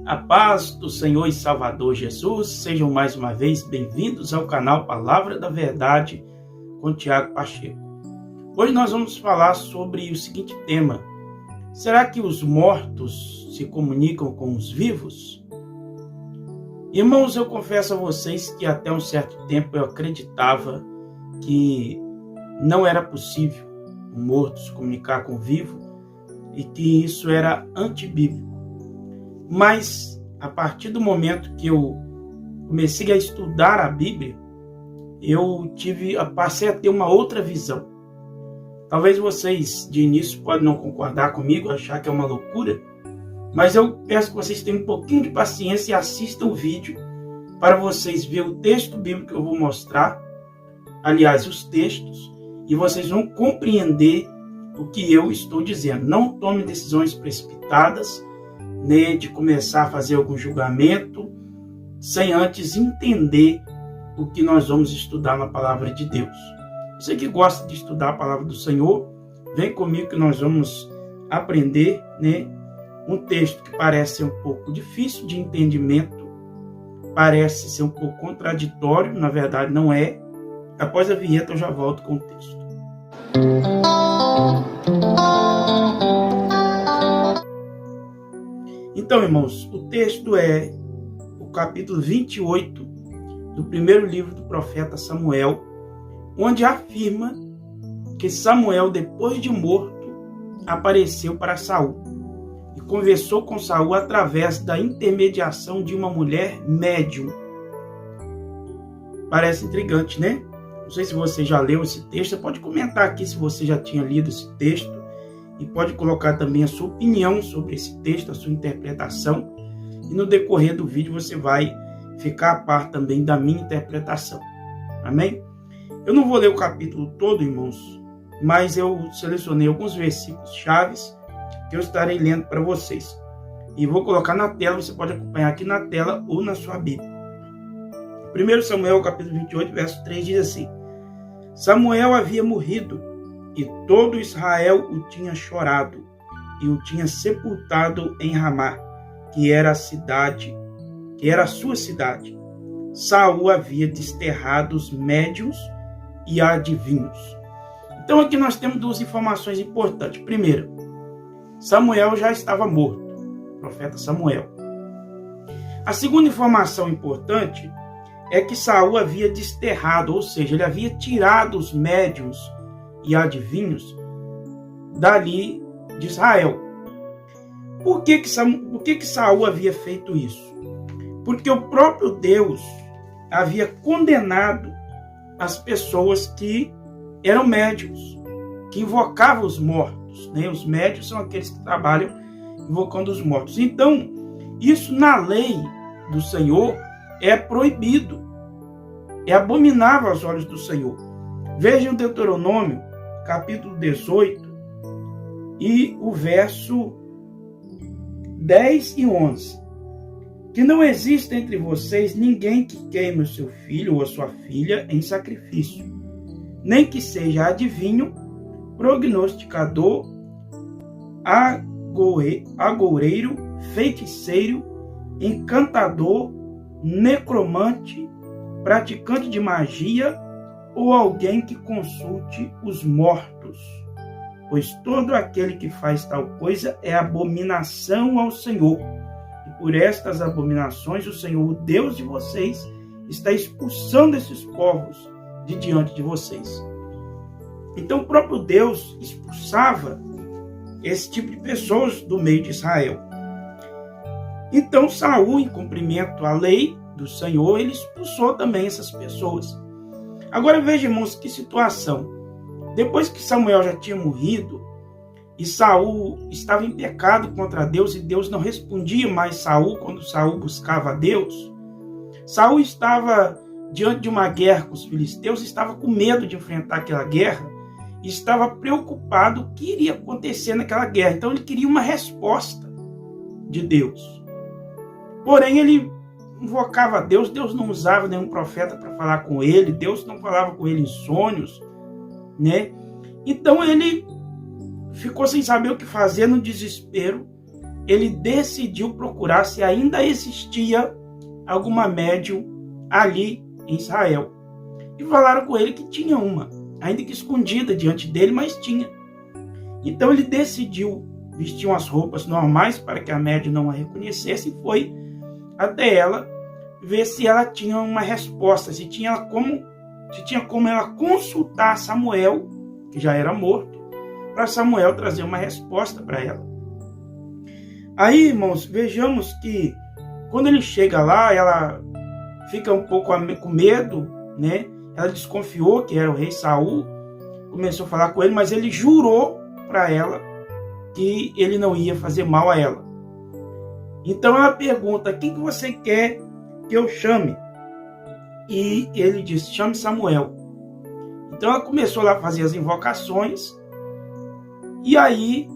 A paz do Senhor e Salvador Jesus, sejam mais uma vez bem-vindos ao canal Palavra da Verdade com Tiago Pacheco. Hoje nós vamos falar sobre o seguinte tema: será que os mortos se comunicam com os vivos? Irmãos, eu confesso a vocês que até um certo tempo eu acreditava que não era possível um morto se comunicar com o vivo e que isso era antibíblico. Mas, a partir do momento que eu comecei a estudar a Bíblia, eu passei a ter uma outra visão. Talvez vocês, de início, podem não concordar comigo, achar que é uma loucura, mas eu peço que vocês tenham um pouquinho de paciência e assistam o vídeo para vocês verem o texto bíblico que eu vou mostrar, aliás, os textos, e vocês vão compreender o que eu estou dizendo. Não tome decisões precipitadas, de começar a fazer algum julgamento, sem antes entender o que nós vamos estudar na Palavra de Deus. Você que gosta de estudar a Palavra do Senhor, vem comigo que nós vamos aprender, um texto que parece ser um pouco difícil de entendimento, parece ser um pouco contraditório, na verdade não é. Após a vinheta eu já volto com o texto. Então, irmãos, o texto é o capítulo 28 do primeiro livro do profeta Samuel, onde afirma que Samuel, depois de morto, apareceu para Saul e conversou com Saul através da intermediação de uma mulher médium. Parece intrigante, né? Não sei se você já leu esse texto, você pode comentar aqui se você já tinha lido esse texto. E pode colocar também a sua opinião sobre esse texto, a sua interpretação. E no decorrer do vídeo você vai ficar a par também da minha interpretação. Amém? Eu não vou ler o capítulo todo, irmãos, mas eu selecionei alguns versículos chaves que eu estarei lendo para vocês. E vou colocar na tela, você pode acompanhar aqui na tela ou na sua Bíblia. 1 Samuel, capítulo 28, verso 3, diz assim: Samuel havia morrido, e todo Israel o tinha chorado, e o tinha sepultado em Ramá, que era a sua cidade. Saul havia desterrado os médiuns e adivinhos. Então aqui nós temos duas informações importantes. Primeiro, Samuel já estava morto, o profeta Samuel. A segunda informação importante é que Saul havia desterrado, ou seja, ele havia tirado os médiuns e adivinhos dali de Israel. Por que Saul havia feito isso? Porque o próprio Deus havia condenado as pessoas que eram médiuns, que invocavam os mortos. Os médiuns são aqueles que trabalham invocando os mortos. Então, isso na lei do Senhor é proibido, é abominável aos olhos do Senhor. Vejam o Deuteronômio, capítulo 18, e o verso 10 e 11. Que não exista entre vocês ninguém que queime o seu filho ou a sua filha em sacrifício, nem que seja adivinho, prognosticador, agoureiro, feiticeiro, encantador, necromante, praticante de magia, ou alguém que consulte os mortos, pois todo aquele que faz tal coisa é abominação ao Senhor. E por estas abominações o Senhor, o Deus de vocês, está expulsando esses povos de diante de vocês. Então o próprio Deus expulsava esse tipo de pessoas do meio de Israel. Então Saul, em cumprimento à lei do Senhor, ele expulsou também essas pessoas. Agora veja, irmãos, que situação. Depois que Samuel já tinha morrido e Saul estava em pecado contra Deus e Deus não respondia mais Saul quando Saul buscava a Deus, Saul estava diante de uma guerra com os filisteus, estava com medo de enfrentar aquela guerra e estava preocupado com o que iria acontecer naquela guerra. Então ele queria uma resposta de Deus. Porém, ele invocava a Deus, Deus não usava nenhum profeta para falar com ele, Deus não falava com ele em sonhos, Então ele ficou sem saber o que fazer, no desespero, ele decidiu procurar se ainda existia alguma médium ali em Israel. E falaram com ele que tinha uma, ainda que escondida diante dele, mas tinha. Então ele decidiu vestir umas roupas normais para que a médium não a reconhecesse e foi até ela ver se ela tinha uma resposta, se tinha como ela consultar Samuel, que já era morto, para Samuel trazer uma resposta para ela. Aí, irmãos, vejamos que quando ele chega lá, ela fica um pouco com medo, né? Ela desconfiou que era o rei Saul, começou a falar com ele, mas ele jurou para ela que ele não ia fazer mal a ela. Então ela pergunta: quem que você quer que eu chame? E ele disse: chame Samuel. Então ela começou lá a fazer as invocações, e aí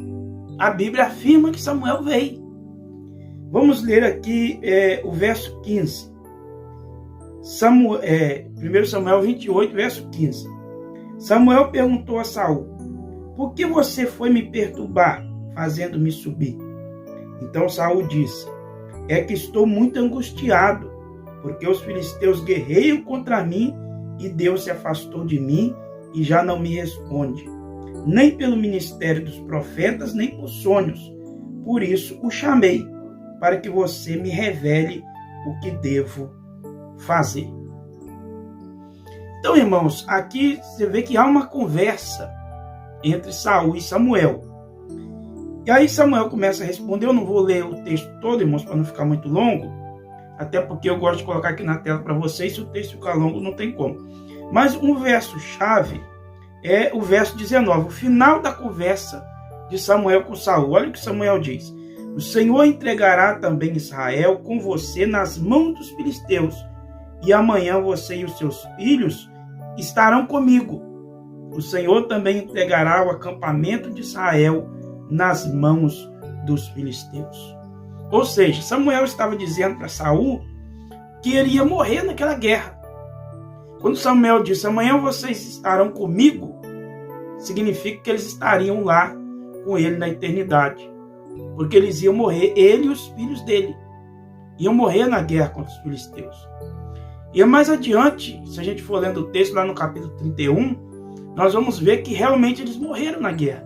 a Bíblia afirma que Samuel veio. Vamos ler aqui o verso 15. 1 Samuel 28, verso 15. Samuel perguntou a Saul: por que você foi me perturbar, fazendo-me subir? Então Saul disse: é que estou muito angustiado, porque os filisteus guerreiam contra mim, e Deus se afastou de mim e já não me responde, nem pelo ministério dos profetas, nem por sonhos. Por isso o chamei, para que você me revele o que devo fazer. Então, irmãos, aqui você vê que há uma conversa entre Saul e Samuel. E aí Samuel começa a responder. Eu não vou ler o texto todo, irmãos, para não ficar muito longo, até porque eu gosto de colocar aqui na tela para vocês. Se o texto ficar longo, não tem como. Mas um verso-chave é o verso 19, o final da conversa de Samuel com Saul. Olha o que Samuel diz: o Senhor entregará também Israel com você nas mãos dos filisteus, e amanhã você e os seus filhos estarão comigo. O Senhor também entregará o acampamento de Israel nas mãos dos filisteus. Ou seja, Samuel estava dizendo para Saul que ele ia morrer naquela guerra. Quando Samuel disse: amanhã vocês estarão comigo, significa que eles estariam lá com ele na eternidade, porque eles iam morrer, ele e os filhos dele iam morrer na guerra contra os filisteus. E mais adiante, se a gente for lendo o texto lá no capítulo 31, nós vamos ver que realmente eles morreram na guerra.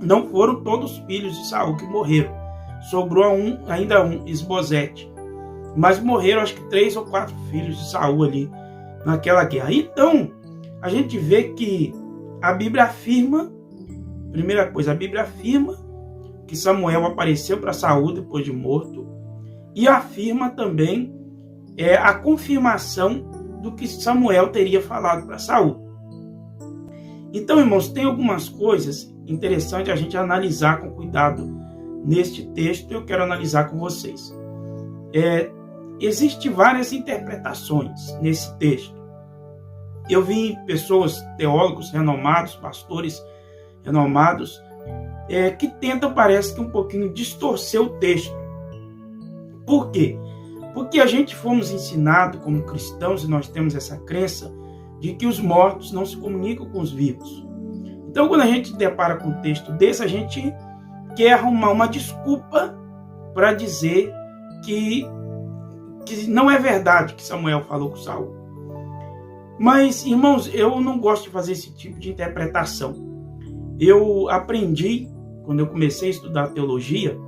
Não foram todos os filhos de Saul que morreram. Sobrou ainda um, Isbosete. Mas morreram acho que 3 ou 4 filhos de Saul ali naquela guerra. Então, a gente vê que a Bíblia afirma, primeira coisa, a Bíblia afirma que Samuel apareceu para Saul depois de morto, e afirma também a confirmação do que Samuel teria falado para Saul. Então, irmãos, tem algumas coisas interessantes a gente analisar com cuidado neste texto, e eu quero analisar com vocês. Existem várias interpretações nesse texto. Eu vi pessoas, teólogos renomados, pastores renomados, que tentam, parece que um pouquinho, distorcer o texto. Por quê? Porque a gente fomos ensinados como cristãos, e nós temos essa crença de que os mortos não se comunicam com os vivos. Então, quando a gente depara com um texto desse, a gente quer arrumar uma desculpa para dizer que não é verdade que Samuel falou com Saul. Mas, irmãos, eu não gosto de fazer esse tipo de interpretação. Eu aprendi, quando eu comecei a estudar teologia,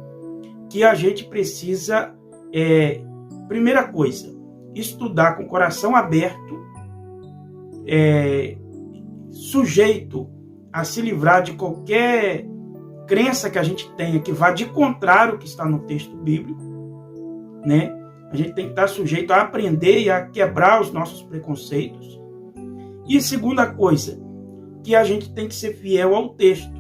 que a gente precisa, primeira coisa, estudar com o coração aberto, sujeito a se livrar de qualquer crença que a gente tenha que vá de contrário ao que está no texto bíblico, né? A gente tem que estar sujeito a aprender e a quebrar os nossos preconceitos. E segunda coisa, que a gente tem que ser fiel ao texto.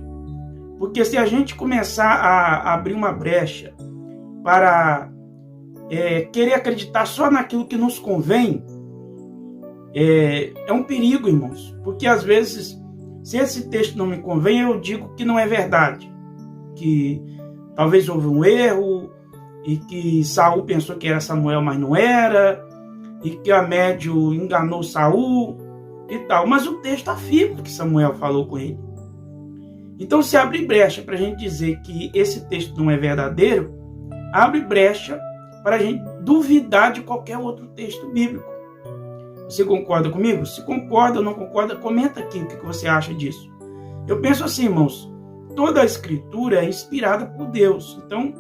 Porque se a gente começar a abrir uma brecha para querer acreditar só naquilo que nos convém, é um perigo, irmãos. Porque às vezes, se esse texto não me convém, eu digo que não é verdade. Que talvez houve um erro, e que Saul pensou que era Samuel, mas não era, e que a médium enganou Saul e tal. Mas o texto afirma que Samuel falou com ele. Então, se abre brecha para a gente dizer que esse texto não é verdadeiro, abre brecha para a gente duvidar de qualquer outro texto bíblico. Você concorda comigo? Se concorda ou não concorda, comenta aqui o que você acha disso. Eu penso assim, irmãos, toda a escritura é inspirada por Deus. Então,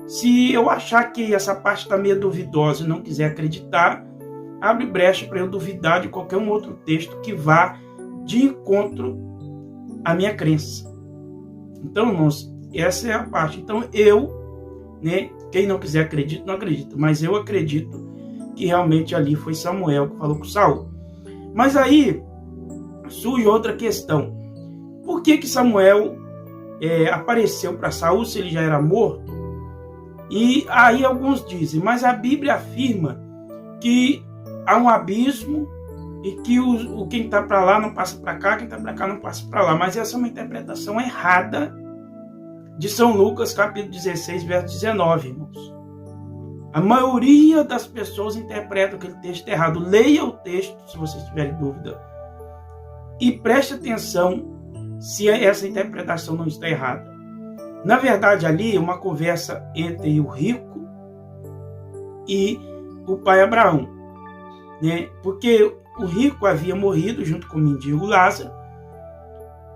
se eu achar que essa parte está meio duvidosa e não quiser acreditar, abre brecha para eu duvidar de qualquer um outro texto que vá de encontro à minha crença. Então, irmãos, essa é a parte. Então, quem não quiser acredita, não acredita. Mas eu acredito que realmente ali foi Samuel que falou com Saul. Mas aí surge outra questão. Por que Samuel apareceu para Saul se ele já era morto? E aí alguns dizem, mas a Bíblia afirma que há um abismo e que quem está para lá não passa para cá, quem está para cá não passa para lá. Mas essa é uma interpretação errada de São Lucas, capítulo 16, verso 19, irmãos. A maioria das pessoas interpreta aquele texto errado. Leia o texto, se vocês tiverem dúvida, e preste atenção se essa interpretação não está errada. Na verdade, ali é uma conversa entre o rico e o pai Abraão, né? Porque o rico havia morrido junto com o mendigo Lázaro,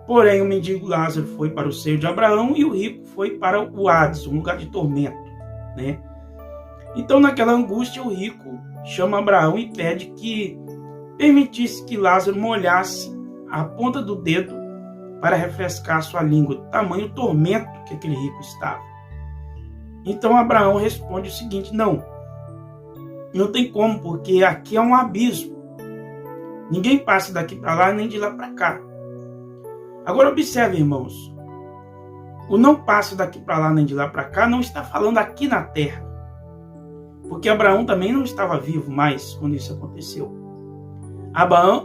porém o mendigo Lázaro foi para o seio de Abraão e o rico foi para o Hades, um lugar de tormento, né? Então, naquela angústia, o rico chama Abraão e pede que permitisse que Lázaro molhasse a ponta do dedo para refrescar sua língua, tamanho tormento que aquele rico estava. Então Abraão responde o seguinte: não tem como, porque aqui é um abismo. Ninguém passa daqui para lá nem de lá para cá. Agora observe, irmãos, o não passa daqui para lá nem de lá para cá não está falando aqui na terra, porque Abraão também não estava vivo mais quando isso aconteceu. Abraão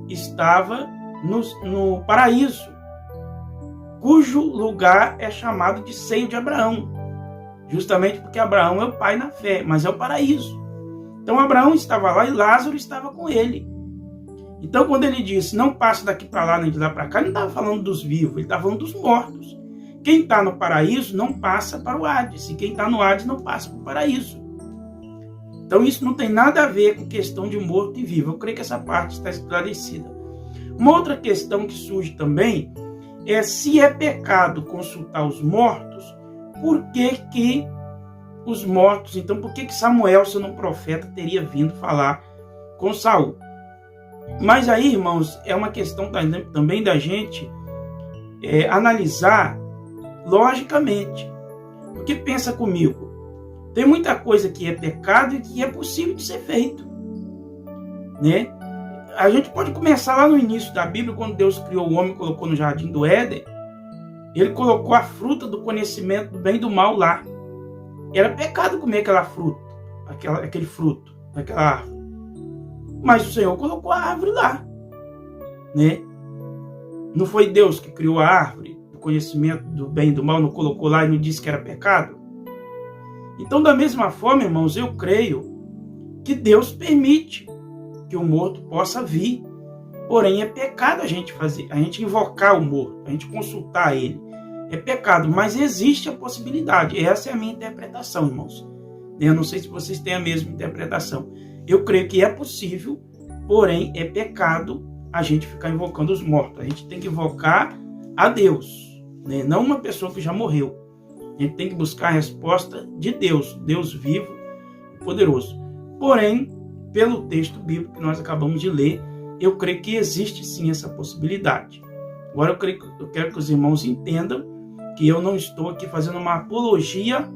estava no paraíso, cujo lugar é chamado de seio de Abraão, justamente porque Abraão é o pai na fé, mas é o paraíso. Então Abraão estava lá e Lázaro estava com ele. Então quando ele disse, não passa daqui para lá nem de lá para cá, ele não estava falando dos vivos, ele estava falando dos mortos. Quem está no paraíso não passa para o Hades, e quem está no Hades não passa para o paraíso. Então isso não tem nada a ver com questão de morto e vivo. Eu creio que essa parte está esclarecida. Uma outra questão que surge também é se é pecado consultar os mortos, por que os mortos, então por que Samuel, sendo um profeta, teria vindo falar com Saul? Mas aí, irmãos, é uma questão também da gente analisar logicamente. Porque pensa comigo, tem muita coisa que é pecado e que é possível de ser feito, né? A gente pode começar lá no início da Bíblia, quando Deus criou o homem e colocou no jardim do Éden. Ele colocou a fruta do conhecimento do bem e do mal lá. Era pecado comer aquela fruta, aquele fruto daquela árvore. Mas o Senhor colocou a árvore lá, né? Não foi Deus que criou a árvore do conhecimento do bem e do mal, não colocou lá e não disse que era pecado? Então, da mesma forma, irmãos, eu creio que Deus permite que o morto possa vir. Porém, é pecado a gente invocar o morto, a gente consultar ele. É pecado, mas existe a possibilidade. Essa é a minha interpretação, irmãos. Eu não sei se vocês têm a mesma interpretação. Eu creio que é possível, porém é pecado a gente ficar invocando os mortos. A gente tem que invocar a Deus, né? Não uma pessoa que já morreu. A gente tem que buscar a resposta de Deus, Deus vivo e poderoso. Porém, pelo texto bíblico que nós acabamos de ler, eu creio que existe sim essa possibilidade. Agora eu quero que os irmãos entendam que eu não estou aqui fazendo uma apologia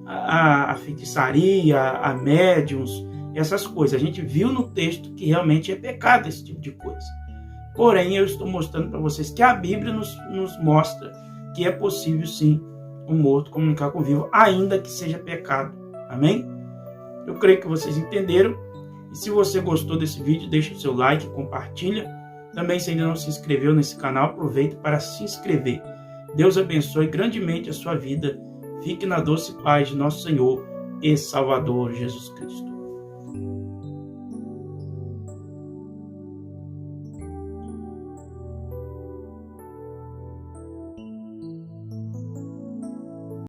à feitiçaria, a médiuns, essas coisas. A gente viu no texto que realmente é pecado esse tipo de coisa. Porém, eu estou mostrando para vocês que a Bíblia nos mostra que é possível sim um morto comunicar com o vivo, ainda que seja pecado. Amém? Eu creio que vocês entenderam. E se você gostou desse vídeo, deixa o seu like, compartilha. Também, se ainda não se inscreveu nesse canal, aproveite para se inscrever. Deus abençoe grandemente a sua vida. Fique na doce paz de nosso Senhor e Salvador Jesus Cristo.